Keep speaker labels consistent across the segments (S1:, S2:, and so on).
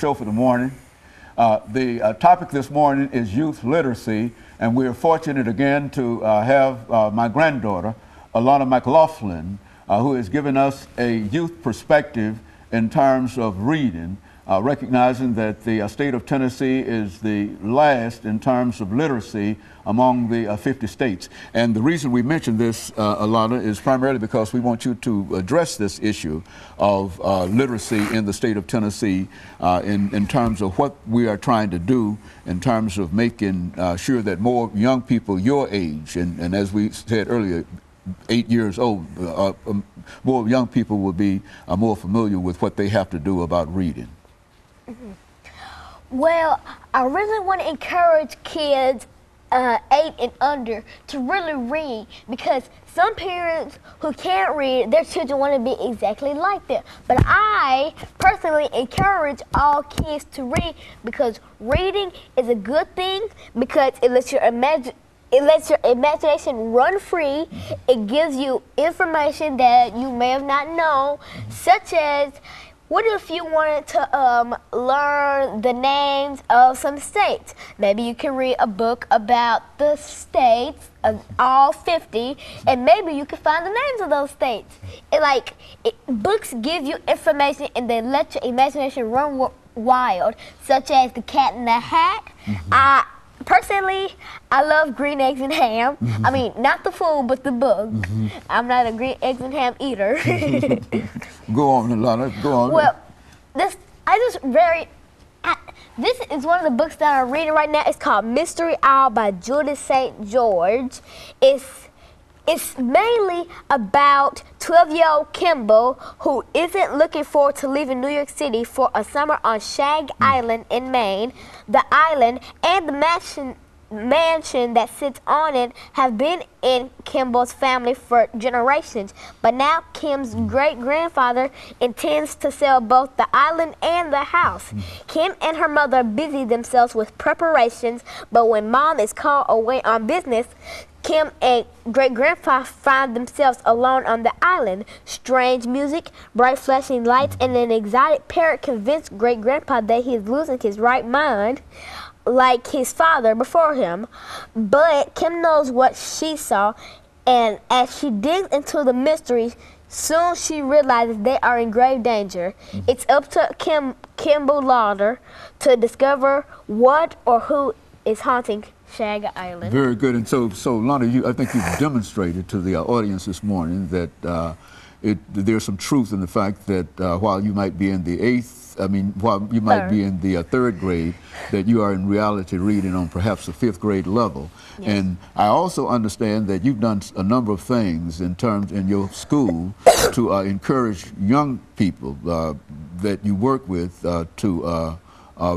S1: show for the morning. The topic this morning is youth literacy, and we are fortunate again to have my granddaughter, Alana McLaughlin, who has given us a youth perspective in terms of reading, recognizing that the state of Tennessee is the last in terms of literacy among the 50 states. And the reason we mention this, Alana, is primarily because we want you to address this issue of literacy in the state of Tennessee in terms of what we are trying to do in terms of making sure that more young people your age, and as we said earlier, 8 years old, more young people will be more familiar with what they have to do about reading.
S2: Well, I really want to encourage kids 8 and under to really read, because some parents who can't read, their children want to be exactly like them. But I personally encourage all kids to read, because reading is a good thing, because it lets your imagination run free. It gives you information that you may have not known, such as, what if you wanted to learn the names of some states? Maybe you can read a book about the states, all 50, and maybe you can find the names of those states. Books give you information and they let your imagination run wild, such as The Cat in the Hat. Personally, I love green eggs and ham. I mean, not the food, but the book. I'm not a green eggs and ham eater.
S1: Go on, Alana, go on.
S2: Well, this is one of the books that I'm reading right now. It's called Mystery Owl by Judith St. George. It's mainly about 12-year-old Kimball, who isn't looking forward to leaving New York City for a summer on Shag Island in Maine. The island and the mansion that sits on it have been in Kimball's family for generations, but now Kim's great-grandfather intends to sell both the island and the house. Kim and her mother busy themselves with preparations, but when Mom is called away on business, Kim and great-grandpa find themselves alone on the island. Strange music, bright flashing lights, and an exotic parrot convince great-grandpa that he is losing his right mind, like his father before him. But Kim knows what she saw, and as she digs into the mystery, soon she realizes they are in grave danger. It's up to Kimball Lauder to discover what or who is haunting Shag Island. Very
S1: good. And so Lana, I think you've demonstrated to the audience this morning that there's some truth in the fact that while you might be in the while you might be in the third grade, that you are in reality reading on perhaps the 5th grade level. Yes. And I also understand that you've done a number of things in your school to encourage young people that you work with to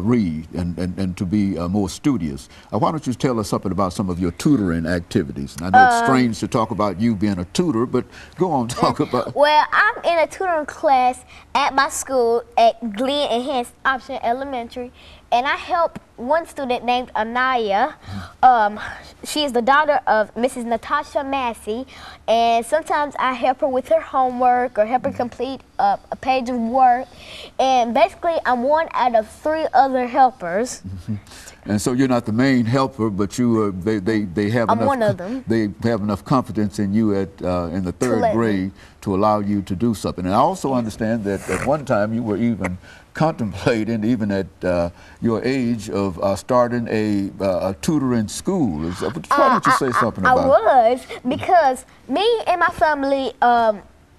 S1: read and to be more studious. Why don't you tell us something about some of your tutoring activities? I know it's strange to talk about you being a tutor, but go on, talk about.
S2: Well, I'm in a tutoring class at my school at Glen Enhanced Option Elementary, and I help one student named Anaya. She is the daughter of Mrs. Natasha Massey, and sometimes I help her with her homework or help her complete a page of work. And basically, I'm one out of 3 other helpers.
S1: And so you're not the main helper, but they have
S2: I'm
S1: enough.
S2: one of them.
S1: They have enough confidence in you in the 3rd grade to allow you to do something. And I also understand that at one time you were even contemplating, even at your age, of starting a tutoring school. Why don't you say something about it?
S2: I was, because me and my family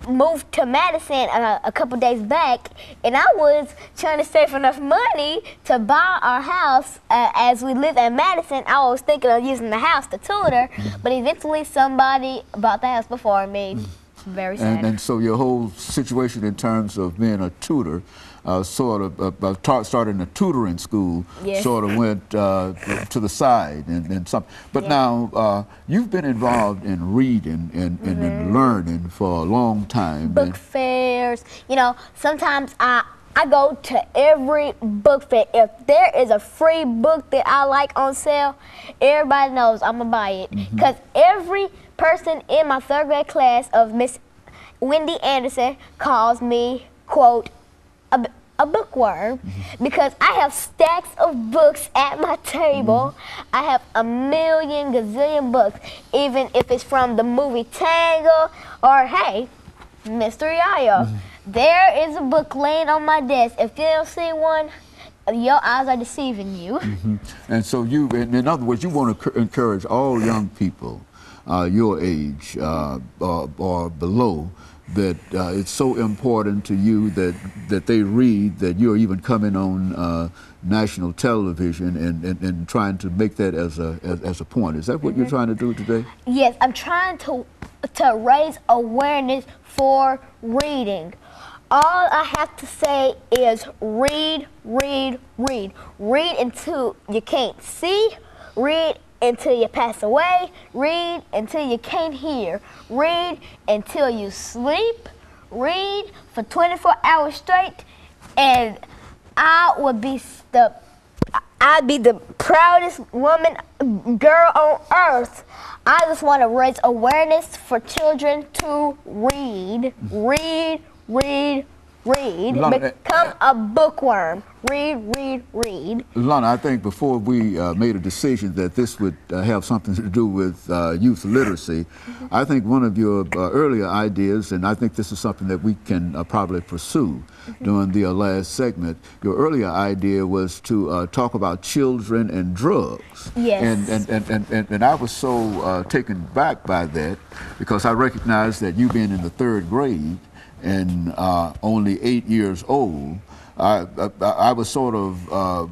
S2: moved to Madison a couple days back, and I was trying to save enough money to buy our house. As we lived in Madison, I was thinking of using the house to tutor, but eventually somebody bought the house before me. Very sad.
S1: And so your whole situation in terms of being a tutor, starting a tutoring school, sort of went to the side and some. But now you've been involved in reading and learning for a long time.
S2: Book fairs, you know. Sometimes I go to every book fair. If there is a free book that I like on sale, everybody knows I'm gonna buy it, because every person in my 3rd grade class of Miss Wendy Anderson calls me, quote, a bookworm because I have stacks of books at my table. I have a million gazillion books, even if it's from the movie Tangle or, hey, Mystery Isle. There is a book laying on my desk. If you don't see one, your eyes are deceiving you.
S1: And so you, in other words, you want to encourage all young people your age or below, that it's so important to you that they read, that you're even coming on national television and trying to make that as a point. Is that what you're trying to do today?
S2: Yes, I'm trying to raise awareness for reading. All I have to say is read, read, read. Read until you can't see. Read until you pass away. Read until you can't hear. Read until you sleep. Read for 24 hours straight. And I'd be the proudest girl on earth. I just want to raise awareness for children to read. Read, read, read. Become a bookworm. Read, read, read.
S1: Alana, I think before we made a decision that this would have something to do with youth literacy, I think one of your earlier ideas, and I think this is something that we can probably pursue during the last segment, your earlier idea was to talk about children and drugs.
S2: Yes.
S1: And I was so taken back by that because I recognize that you being in the 3rd grade and only 8 years old, I was sort of,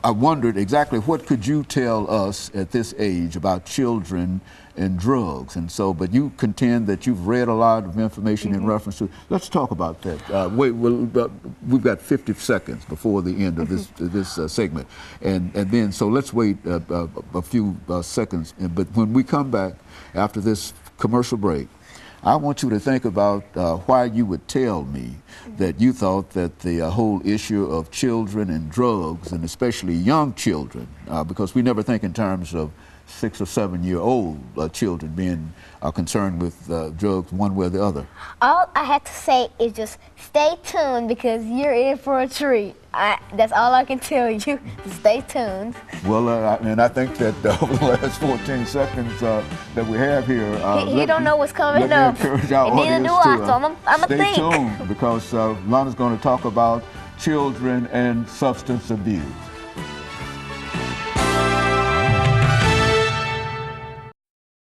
S1: I wondered exactly what could you tell us at this age about children and drugs. And so, but you contend that you've read a lot of information in reference to, let's talk about that. We've got 50 seconds before the end of this segment. And then, so let's wait a few seconds. But when we come back after this commercial break, I want you to think about why you would tell me that you thought that the whole issue of children and drugs, and especially young children, because we never think in terms of 6 or 7 year old children being concerned with drugs one way or the other.
S2: All I have to say is just stay tuned because you're in for a treat. That's all I can tell you. Stay tuned.
S1: Well, and I think that over the last 14 seconds that we have here,
S2: he don't know what's coming up.
S1: Encourage our
S2: and neither do I, so I'm a
S1: stay tuned because Lana's going to talk about children and substance abuse.